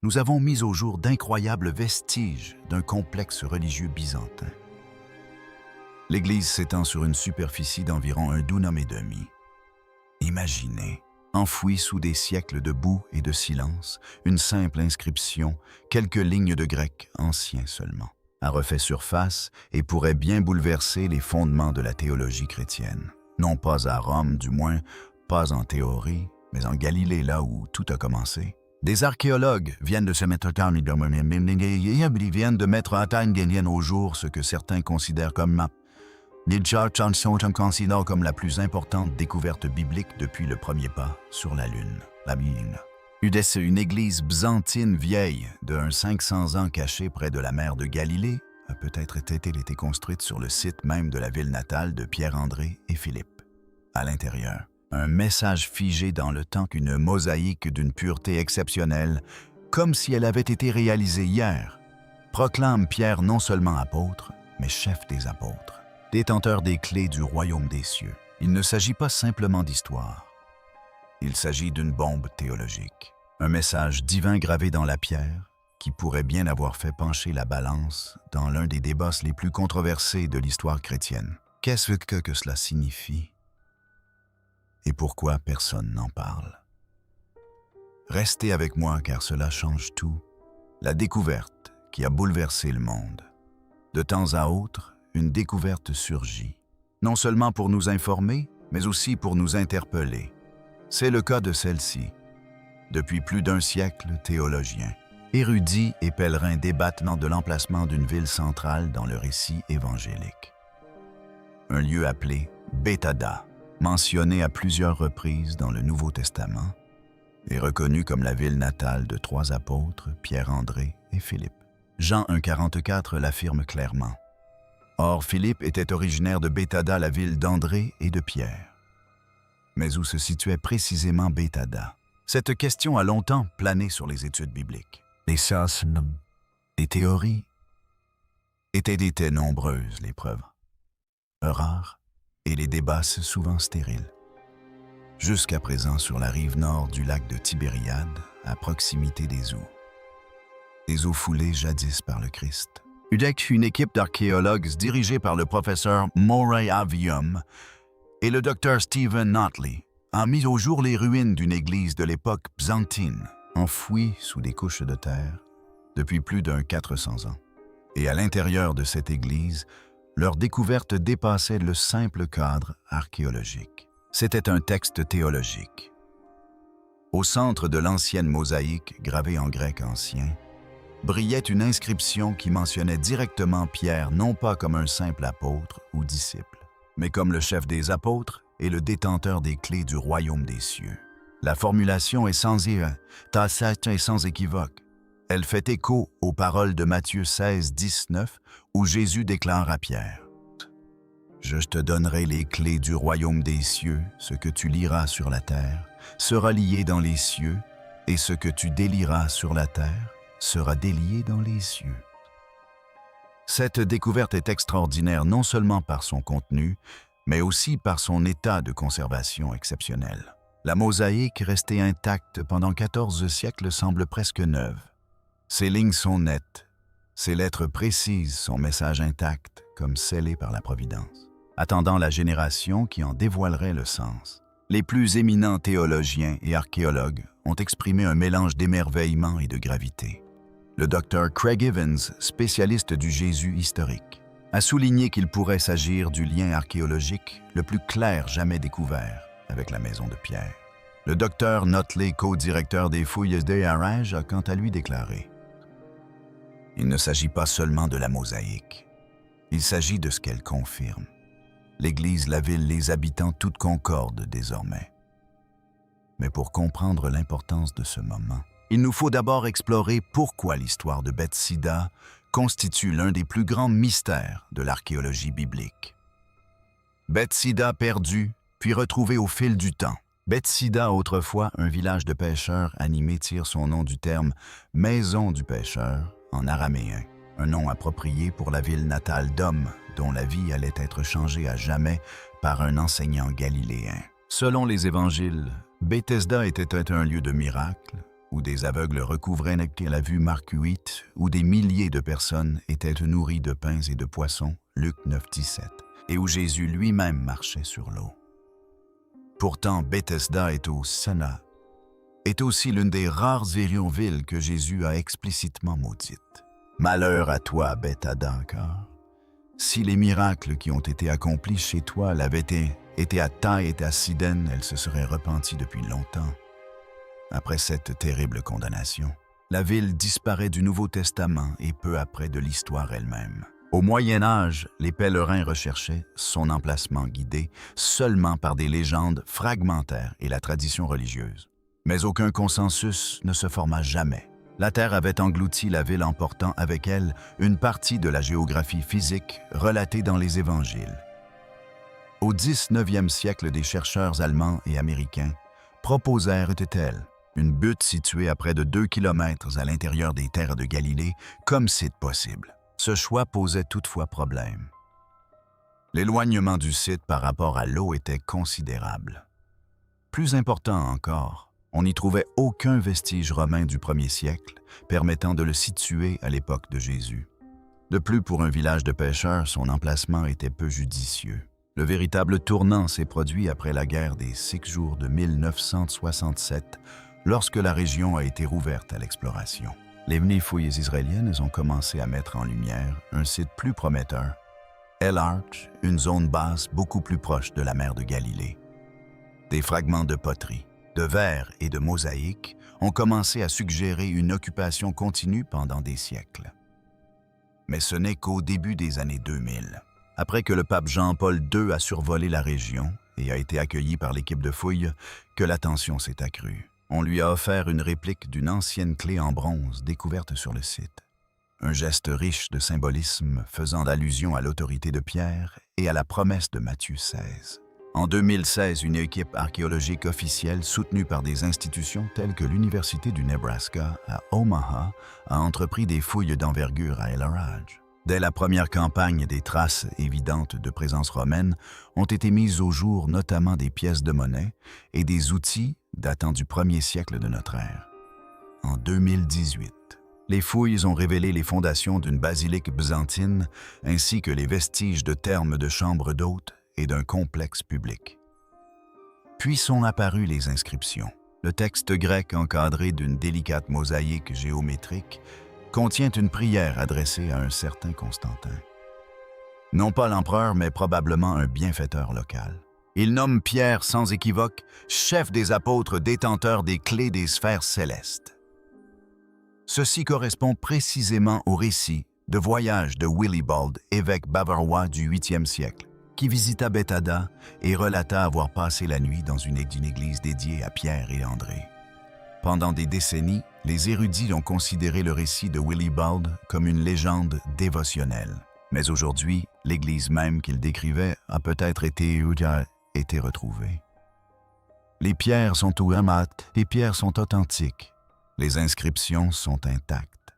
nous avons mis au jour d'incroyables vestiges d'un complexe religieux byzantin. L'église s'étend sur une superficie d'environ 1 dunam et demi. Imaginez, enfouie sous des siècles de boue et de silence, une simple inscription, quelques lignes de grec ancien seulement, a refait surface et pourrait bien bouleverser les fondements de la théologie chrétienne. Non pas à Rome, du moins, pas en théorie, mais en Galilée, là où tout a commencé. Des archéologues viennent de se mettre viennent de mettre à taille au jour ce que certains considèrent comme les sont considérés comme la plus importante découverte biblique depuis le premier pas sur la Lune, la Bible. Une église byzantine vieille de 500 ans cachée près de la mer de Galilée a peut-être été construite sur le site même de la ville natale de Pierre-André et Philippe. À l'intérieur, un message figé dans le temps qu'une mosaïque d'une pureté exceptionnelle, comme si elle avait été réalisée hier, proclame Pierre non seulement apôtre, mais chef des apôtres, détenteur des clés du royaume des cieux. Il ne s'agit pas simplement d'histoire. Il s'agit d'une bombe théologique, un message divin gravé dans la pierre qui pourrait bien avoir fait pencher la balance dans l'un des débats les plus controversés de l'histoire chrétienne. Qu'est-ce que cela signifie? Et pourquoi personne n'en parle? Restez avec moi car cela change tout. La découverte qui a bouleversé le monde. De temps à autre, une découverte surgit, non seulement pour nous informer, mais aussi pour nous interpeller. C'est le cas de celle-ci. Depuis plus d'1 siècle, théologiens, érudits et pèlerins débattent de l'emplacement d'une ville centrale dans le récit évangélique. Un lieu appelé Béthada, mentionné à plusieurs reprises dans le Nouveau Testament, est reconnu comme la ville natale de 3 apôtres, Pierre-André et Philippe. Jean 1,44 l'affirme clairement. Or, Philippe était originaire de Béthada, la ville d'André et de Pierre. Mais où se situait précisément Béthada? Cette question a longtemps plané sur les études bibliques. Les sources, les théories étaient nombreuses, les preuves rares, et les débats souvent stériles. Jusqu'à présent, sur la rive nord du lac de Tibériade, à proximité des eaux. Des eaux foulées jadis par le Christ. Une équipe d'archéologues dirigée par le professeur Moray Avium et le docteur Stephen Notley a mis au jour les ruines d'une église de l'époque byzantine, enfouie sous des couches de terre depuis plus d'400 ans. Et à l'intérieur de cette église, leur découverte dépassait le simple cadre archéologique. C'était un texte théologique. Au centre de l'ancienne mosaïque, gravée en grec ancien, brillait une inscription qui mentionnait directement Pierre non pas comme un simple apôtre ou disciple, mais comme le chef des apôtres et le détenteur des clés du royaume des cieux. La formulation est sans et sans équivoque. Elle fait écho aux paroles de Matthieu 16, 19, où Jésus déclare à Pierre « Je te donnerai les clés du royaume des cieux, ce que tu liras sur la terre sera lié dans les cieux, et ce que tu délieras sur la terre sera délié dans les cieux. » Cette découverte est extraordinaire non seulement par son contenu, mais aussi par son état de conservation exceptionnel. La mosaïque restée intacte pendant 14 siècles semble presque neuve. Ses lignes sont nettes, ses lettres précisent son message intact, comme scellé par la Providence, attendant la génération qui en dévoilerait le sens. Les plus éminents théologiens et archéologues ont exprimé un mélange d'émerveillement et de gravité. Le docteur Craig Evans, spécialiste du Jésus historique, a souligné qu'il pourrait s'agir du lien archéologique le plus clair jamais découvert avec la maison de Pierre. Le docteur Notley, co-directeur des fouilles d'Arège, a quant à lui déclaré « Il ne s'agit pas seulement de la mosaïque, il s'agit de ce qu'elle confirme. L'Église, la ville, les habitants, tout concorde désormais. Mais pour comprendre l'importance de ce moment, il nous faut d'abord explorer pourquoi l'histoire de Bethsida constitue l'un des plus grands mystères de l'archéologie biblique. Bethsida perdue, puis retrouvée au fil du temps. Bethsida, autrefois un village de pêcheurs animé, tire son nom du terme « maison du pêcheur » en araméen, un nom approprié pour la ville natale d'hommes dont la vie allait être changée à jamais par un enseignant galiléen. Selon les évangiles, Bethesda était un lieu de miracles, où des aveugles recouvraient la vue Marc 8, où des milliers de personnes étaient nourries de pains et de poissons, Luc 9, 17, et où Jésus lui-même marchait sur l'eau. Pourtant, Bethesda est au Sénat, est aussi l'une des rares villes que Jésus a explicitement maudites. Malheur à toi, Bethesda, car si les miracles qui ont été accomplis chez toi l'avaient été à Taille et à Sidène, elle se serait repentie depuis longtemps. Après cette terrible condamnation, la ville disparaît du Nouveau Testament et peu après de l'histoire elle-même. Au Moyen Âge, les pèlerins recherchaient son emplacement guidé seulement par des légendes fragmentaires et la tradition religieuse. Mais aucun consensus ne se forma jamais. La Terre avait englouti la ville emportant avec elle une partie de la géographie physique relatée dans les Évangiles. Au 19e siècle, des chercheurs allemands et américains proposèrent une butte située à près de 2 kilomètres à l'intérieur des terres de Galilée comme site possible. Ce choix posait toutefois problème. L'éloignement du site par rapport à l'eau était considérable. Plus important encore, on n'y trouvait aucun vestige romain du 1er siècle permettant de le situer à l'époque de Jésus. De plus, pour un village de pêcheurs, son emplacement était peu judicieux. Le véritable tournant s'est produit après la guerre des 6 jours de 1967, lorsque la région a été rouverte à l'exploration. Les fouilles israéliennes ont commencé à mettre en lumière un site plus prometteur, El Arch, une zone basse beaucoup plus proche de la mer de Galilée. Des fragments de poterie, de verre et de mosaïques ont commencé à suggérer une occupation continue pendant des siècles. Mais ce n'est qu'au début des années 2000, après que le pape Jean-Paul II a survolé la région et a été accueilli par l'équipe de fouilles, que l'attention s'est accrue. On lui a offert une réplique d'une ancienne clé en bronze découverte sur le site. Un geste riche de symbolisme faisant allusion à l'autorité de Pierre et à la promesse de Matthieu 16. En 2016, une équipe archéologique officielle soutenue par des institutions telles que l'Université du Nebraska à Omaha a entrepris des fouilles d'envergure à El Araj. Dès la première campagne, des traces évidentes de présence romaine ont été mises au jour, notamment des pièces de monnaie et des outils datant du 1er siècle de notre ère. En 2018, les fouilles ont révélé les fondations d'une basilique byzantine ainsi que les vestiges de thermes de chambres d'hôtes et d'un complexe public. Puis sont apparues les inscriptions. Le texte grec encadré d'une délicate mosaïque géométrique contient une prière adressée à un certain Constantin. Non pas l'empereur, mais probablement un bienfaiteur local. Il nomme Pierre sans équivoque chef des apôtres détenteur des clés des sphères célestes. Ceci correspond précisément au récit de voyage de Willibald, évêque bavarois du 8e siècle, qui visita Bethesda et relata avoir passé la nuit dans une église dédiée à Pierre et André. Pendant des décennies, les érudits ont considéré le récit de Willibald comme une légende dévotionnelle. Mais aujourd'hui, l'église même qu'il décrivait a peut-être été retrouvée. Les pierres sont authentiques, les inscriptions sont intactes,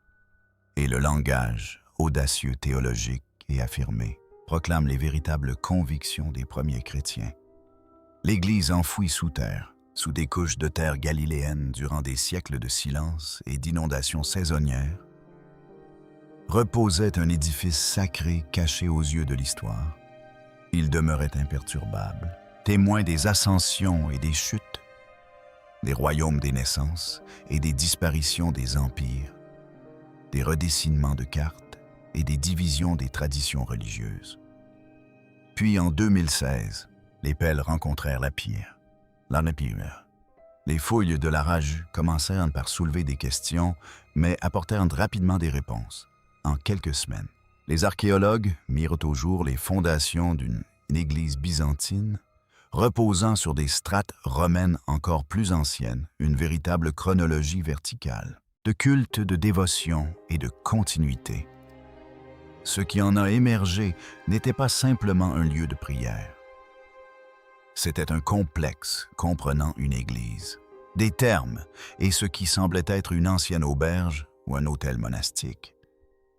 et le langage, audacieux, théologique et affirmé, proclame les véritables convictions des premiers chrétiens. L'Église enfouie sous terre, sous des couches de terre galiléennes durant des siècles de silence et d'inondations saisonnières, reposait un édifice sacré caché aux yeux de l'histoire. Il demeurait imperturbable, témoin des ascensions et des chutes, des royaumes des naissances et des disparitions des empires, des redessinements de cartes et des divisions des traditions religieuses. Puis en 2016, les Pels rencontrèrent la pierre. Les fouilles de l'Araj commencèrent par soulever des questions, mais apportèrent rapidement des réponses. En quelques semaines, les archéologues mirent au jour les fondations d'une église byzantine, reposant sur des strates romaines encore plus anciennes, une véritable chronologie verticale, de culte, de dévotion et de continuité. Ce qui en a émergé n'était pas simplement un lieu de prière. C'était un complexe comprenant une église, des thermes et ce qui semblait être une ancienne auberge ou un hôtel monastique.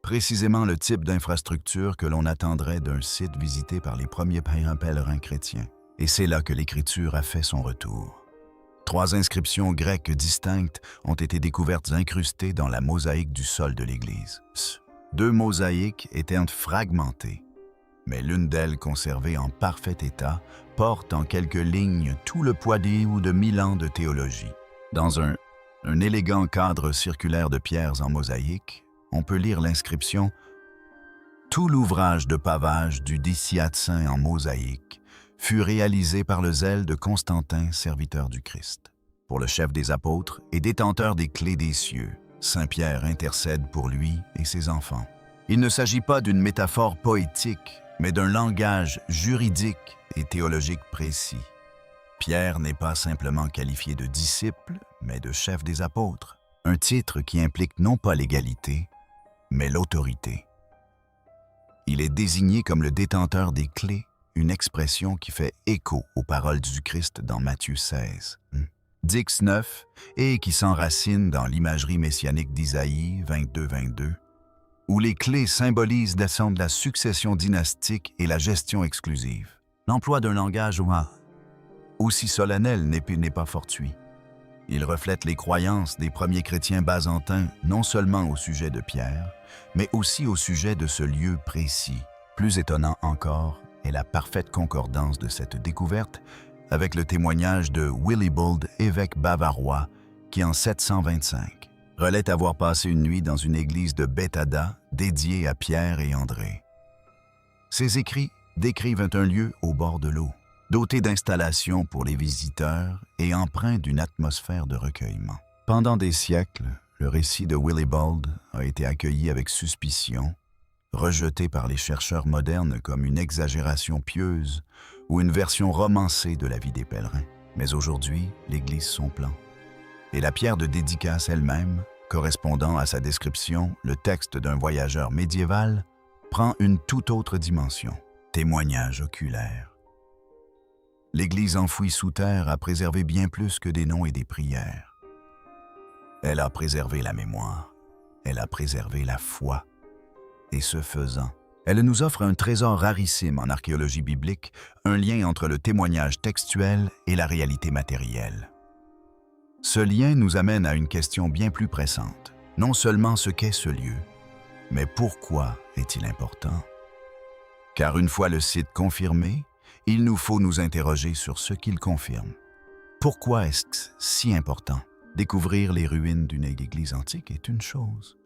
Précisément le type d'infrastructure que l'on attendrait d'un site visité par les premiers pèlerins chrétiens. Et c'est là que l'Écriture a fait son retour. 3 inscriptions grecques distinctes ont été découvertes incrustées dans la mosaïque du sol de l'église. 2 mosaïques étaient fragmentées, mais l'une d'elles, conservée en parfait état, porte en quelques lignes tout le poids de 1000 ans de théologie. Dans un élégant cadre circulaire de pierres en mosaïque, on peut lire l'inscription « Tout l'ouvrage de pavage du Dicyatsin en mosaïque fut réalisé par le zèle de Constantin, serviteur du Christ. Pour le chef des apôtres et détenteur des clés des cieux, Saint Pierre intercède pour lui et ses enfants. Il ne s'agit pas d'une métaphore poétique, mais d'un langage juridique et théologique précis. Pierre n'est pas simplement qualifié de disciple, mais de chef des apôtres, un titre qui implique non pas l'égalité, mais l'autorité. Il est désigné comme le détenteur des clés, une expression qui fait écho aux paroles du Christ dans Matthieu 16. Dix 9, et qui s'enracine dans l'imagerie messianique d'Isaïe 22-22, où les clés symbolisent la succession dynastique et la gestion exclusive. L'emploi d'un langage aussi solennel n'est pas fortuit. Il reflète les croyances des premiers chrétiens byzantins non seulement au sujet de Pierre, mais aussi au sujet de ce lieu précis. Plus étonnant encore est la parfaite concordance de cette découverte avec le témoignage de Willibald, évêque bavarois, qui en 725 relate avoir passé une nuit dans une église de Béthada dédiée à Pierre et André. Ces écrits décrivent un lieu au bord de l'eau, doté d'installations pour les visiteurs et empreint d'une atmosphère de recueillement. Pendant des siècles, le récit de Willibald a été accueilli avec suspicion, rejeté par les chercheurs modernes comme une exagération pieuse ou une version romancée de la vie des pèlerins. Mais aujourd'hui, l'église son plan. Et la pierre de dédicace elle-même, correspondant à sa description, le texte d'un voyageur médiéval, prend une toute autre dimension. Témoignage oculaire. L'Église enfouie sous terre a préservé bien plus que des noms et des prières. Elle a préservé la mémoire, elle a préservé la foi. Et ce faisant, elle nous offre un trésor rarissime en archéologie biblique, un lien entre le témoignage textuel et la réalité matérielle. Ce lien nous amène à une question bien plus pressante. Non seulement ce qu'est ce lieu, mais pourquoi est-il important? Car une fois le site confirmé, il nous faut nous interroger sur ce qu'il confirme. Pourquoi est-ce si important? Découvrir les ruines d'une église antique est une chose.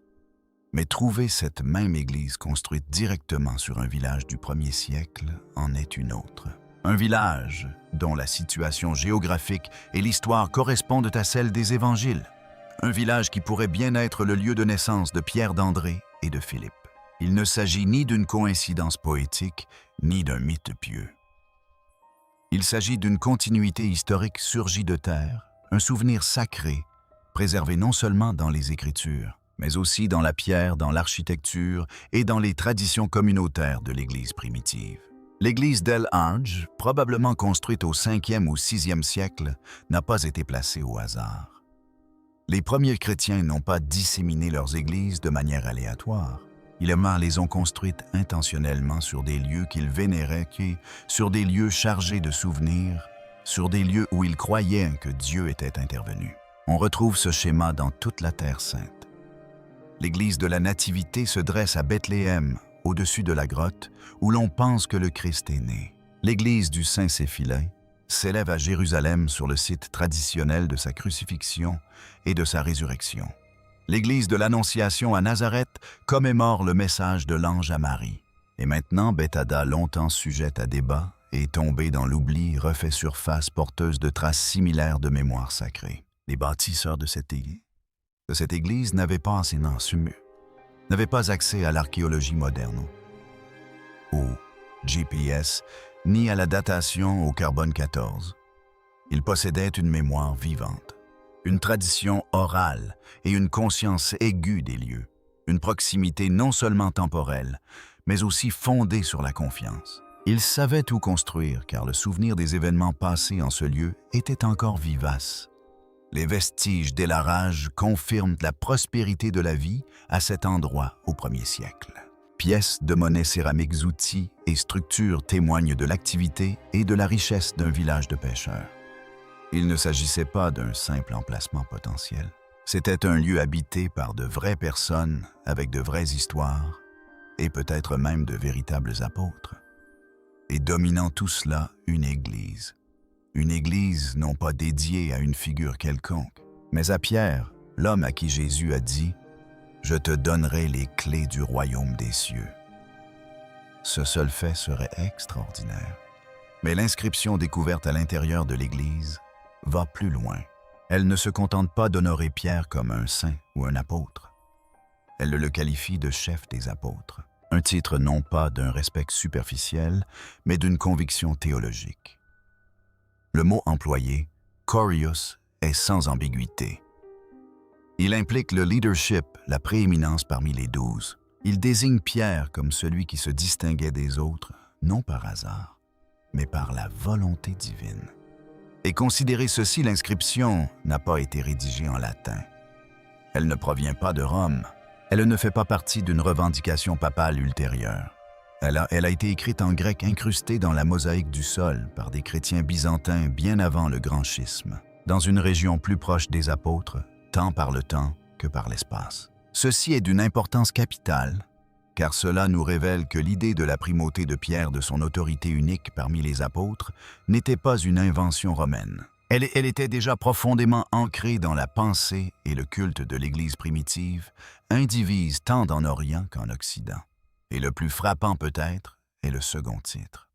Mais trouver cette même église construite directement sur un village du 1er siècle en est une autre. Un village dont la situation géographique et l'histoire correspondent à celle des évangiles. Un village qui pourrait bien être le lieu de naissance de Pierre d'André et de Philippe. Il ne s'agit ni d'une coïncidence poétique, ni d'un mythe pieux. Il s'agit d'une continuité historique surgie de terre, un souvenir sacré, préservé non seulement dans les Écritures, mais aussi dans la pierre, dans l'architecture et dans les traditions communautaires de l'Église primitive. L'église d'El Hadj, probablement construite au 5e ou 6e siècle, n'a pas été placée au hasard. Les premiers chrétiens n'ont pas disséminé leurs églises de manière aléatoire. Ils les ont construites intentionnellement sur des lieux qu'ils vénéraient, sur des lieux chargés de souvenirs, sur des lieux où ils croyaient que Dieu était intervenu. On retrouve ce schéma dans toute la Terre sainte. L'église de la Nativité se dresse à Bethléem, au-dessus de la grotte, où l'on pense que le Christ est né. L'église du Saint-Séphilain s'élève à Jérusalem sur le site traditionnel de sa crucifixion et de sa résurrection. L'église de l'Annonciation à Nazareth commémore le message de l'ange à Marie. Et maintenant, Béthada, longtemps sujette à débat et tombée dans l'oubli, refait surface porteuse de traces similaires de mémoire sacrée. Les bâtisseurs de cette église n'avaient pas n'avaient pas accès à l'archéologie moderne, au GPS, ni à la datation au carbone 14. Ils possédaient une mémoire vivante, une tradition orale et une conscience aiguë des lieux, une proximité non seulement temporelle, mais aussi fondée sur la confiance. Ils savaient où construire car le souvenir des événements passés en ce lieu était encore vivace. Les vestiges d'El Hadj confirment la prospérité de la vie à cet endroit au 1er siècle. Pièces de monnaie céramiques, outils et structures témoignent de l'activité et de la richesse d'un village de pêcheurs. Il ne s'agissait pas d'un simple emplacement potentiel. C'était un lieu habité par de vraies personnes avec de vraies histoires et peut-être même de véritables apôtres. Et dominant tout cela, une église. Une église non pas dédiée à une figure quelconque, mais à Pierre, l'homme à qui Jésus a dit « Je te donnerai les clés du royaume des cieux ». Ce seul fait serait extraordinaire. Mais l'inscription découverte à l'intérieur de l'Église va plus loin. Elle ne se contente pas d'honorer Pierre comme un saint ou un apôtre. Elle le qualifie de chef des apôtres, un titre non pas d'un respect superficiel, mais d'une conviction théologique. Le mot employé, Kurios, est sans ambiguïté. Il implique le leadership, la prééminence parmi les 12. Il désigne Pierre comme celui qui se distinguait des autres, non par hasard, mais par la volonté divine. Et considérez ceci, l'inscription n'a pas été rédigée en latin. Elle ne provient pas de Rome. Elle ne fait pas partie d'une revendication papale ultérieure. Elle a été écrite en grec incrusté dans la mosaïque du sol par des chrétiens byzantins bien avant le grand schisme, dans une région plus proche des apôtres, tant par le temps que par l'espace. Ceci est d'une importance capitale, car cela nous révèle que l'idée de la primauté de Pierre, de son autorité unique parmi les apôtres, n'était pas une invention romaine. Elle était déjà profondément ancrée dans la pensée et le culte de l'Église primitive, indivise tant en Orient qu'en Occident. Et le plus frappant peut-être est le second titre.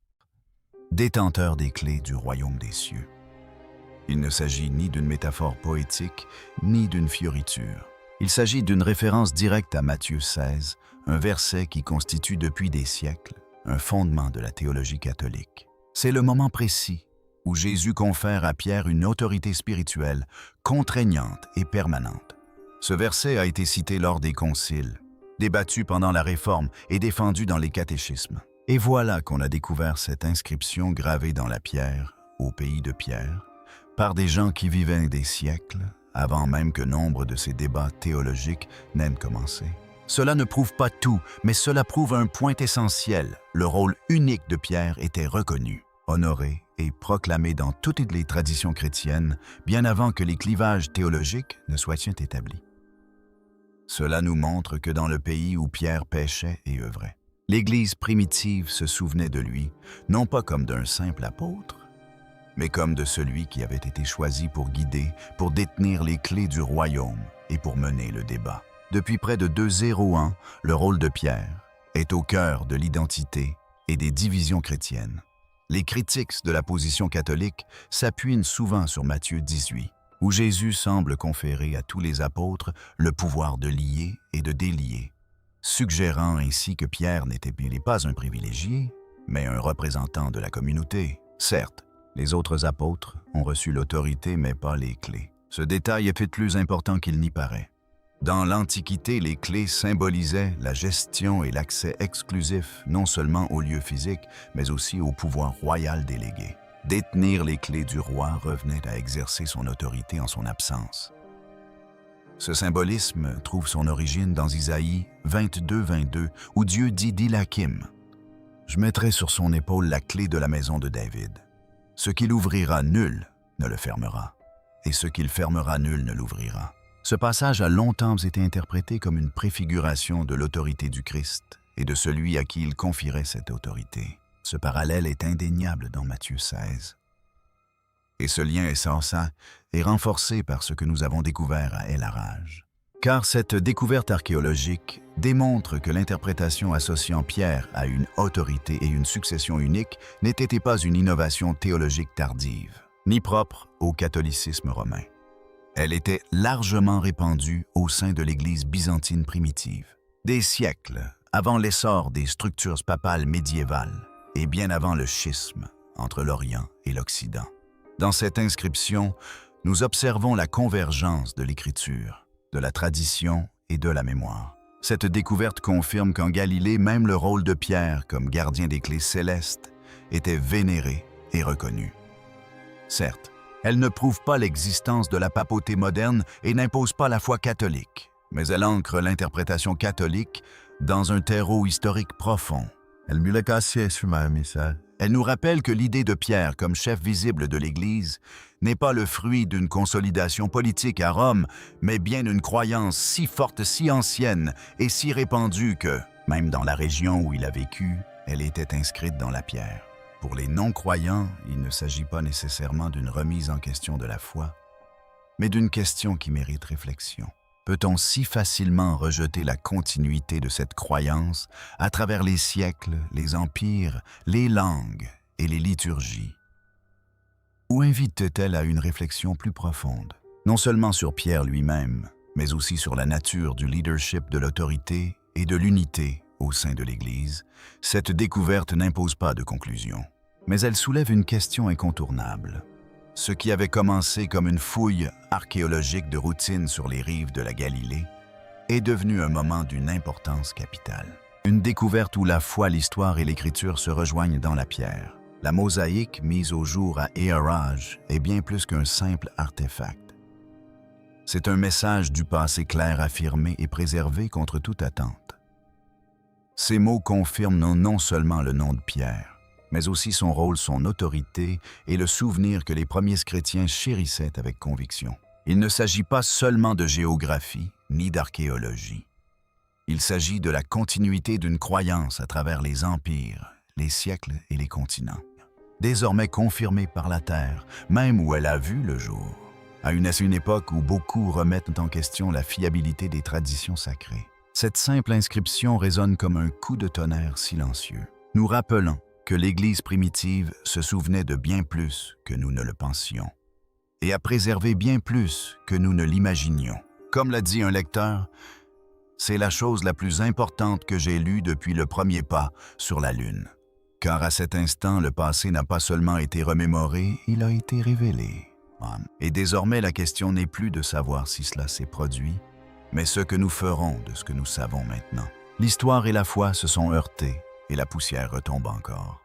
Détenteur des clés du royaume des cieux. Il ne s'agit ni d'une métaphore poétique, ni d'une fioriture. Il s'agit d'une référence directe à Matthieu 16, un verset qui constitue depuis des siècles un fondement de la théologie catholique. C'est le moment précis où Jésus confère à Pierre une autorité spirituelle contraignante et permanente. Ce verset a été cité lors des conciles, débattu pendant la Réforme et défendu dans les catéchismes. Et voilà qu'on a découvert cette inscription gravée dans la pierre, au pays de Pierre, par des gens qui vivaient des siècles, avant même que nombre de ces débats théologiques n'aient commencé. Cela ne prouve pas tout, mais cela prouve un point essentiel. Le rôle unique de Pierre était reconnu, honoré et proclamé dans toutes les traditions chrétiennes, bien avant que les clivages théologiques ne soient établis. Cela nous montre que dans le pays où Pierre péchait et œuvrait, l'Église primitive se souvenait de lui, non pas comme d'un simple apôtre, mais comme de celui qui avait été choisi pour guider, pour détenir les clés du royaume et pour mener le débat. Depuis près de 200 ans, le rôle de Pierre est au cœur de l'identité et des divisions chrétiennes. Les critiques de la position catholique s'appuient souvent sur Matthieu 18, où Jésus semble conférer à tous les apôtres le pouvoir de lier et de délier, suggérant ainsi que Pierre n'était pas un privilégié, mais un représentant de la communauté. Certes, les autres apôtres ont reçu l'autorité, mais pas les clés. Ce détail est plus important qu'il n'y paraît. Dans l'Antiquité, les clés symbolisaient la gestion et l'accès exclusif non seulement aux lieux physiques, mais aussi au pouvoir royal délégué. Détenir les clés du roi revenait à exercer son autorité en son absence. Ce symbolisme trouve son origine dans Isaïe 22, où Dieu dit d'Ilakim « Je mettrai sur son épaule la clé de la maison de David. Ce qu'il ouvrira, nul ne le fermera, et ce qu'il fermera, nul ne l'ouvrira. » Ce passage a longtemps été interprété comme une préfiguration de l'autorité du Christ et de celui à qui il confierait cette autorité. Ce parallèle est indéniable dans Matthieu 16. Et ce lien essentiel est renforcé par ce que nous avons découvert à El-Harraj. Car cette découverte archéologique démontre que l'interprétation associant Pierre à une autorité et une succession unique n'était pas une innovation théologique tardive, ni propre au catholicisme romain. Elle était largement répandue au sein de l'Église byzantine primitive, des siècles avant l'essor des structures papales médiévales et bien avant le schisme entre l'Orient et l'Occident. Dans cette inscription, nous observons la convergence de l'Écriture, de la tradition et de la mémoire. Cette découverte confirme qu'en Galilée, même le rôle de Pierre comme gardien des clés célestes était vénéré et reconnu. Certes, elle ne prouve pas l'existence de la papauté moderne et n'impose pas la foi catholique, mais elle ancre l'interprétation catholique dans un terreau historique profond. Elle nous rappelle que l'idée de Pierre comme chef visible de l'Église n'est pas le fruit d'une consolidation politique à Rome, mais bien d'une croyance si forte, si ancienne et si répandue que, même dans la région où il a vécu, elle était inscrite dans la pierre. Pour les non-croyants, il ne s'agit pas nécessairement d'une remise en question de la foi, mais d'une question qui mérite réflexion. Peut-on si facilement rejeter la continuité de cette croyance à travers les siècles, les empires, les langues et les liturgies? Ou invite-t-elle à une réflexion plus profonde, non seulement sur Pierre lui-même, mais aussi sur la nature du leadership de l'autorité et de l'unité au sein de l'Église? Cette découverte n'impose pas de conclusion, mais elle soulève une question incontournable. Ce qui avait commencé comme une fouille archéologique de routine sur les rives de la Galilée est devenu un moment d'une importance capitale. Une découverte où la foi, l'histoire et l'écriture se rejoignent dans la pierre. La mosaïque mise au jour à Éorage est bien plus qu'un simple artefact. C'est un message du passé clair affirmé et préservé contre toute attente. Ces mots confirment non seulement le nom de Pierre, mais aussi son rôle, son autorité et le souvenir que les premiers chrétiens chérissaient avec conviction. Il ne s'agit pas seulement de géographie ni d'archéologie. Il s'agit de la continuité d'une croyance à travers les empires, les siècles et les continents, désormais confirmée par la terre, même où elle a vu le jour, à une époque où beaucoup remettent en question la fiabilité des traditions sacrées. Cette simple inscription résonne comme un coup de tonnerre silencieux, nous rappelant que l'Église primitive se souvenait de bien plus que nous ne le pensions, et a préservé bien plus que nous ne l'imaginions. Comme l'a dit un lecteur, c'est la chose la plus importante que j'ai lue depuis le premier pas sur la Lune. Car à cet instant, le passé n'a pas seulement été remémoré, il a été révélé. Et désormais, la question n'est plus de savoir si cela s'est produit, mais ce que nous ferons de ce que nous savons maintenant. L'histoire et la foi se sont heurtées, et la poussière retombe encore.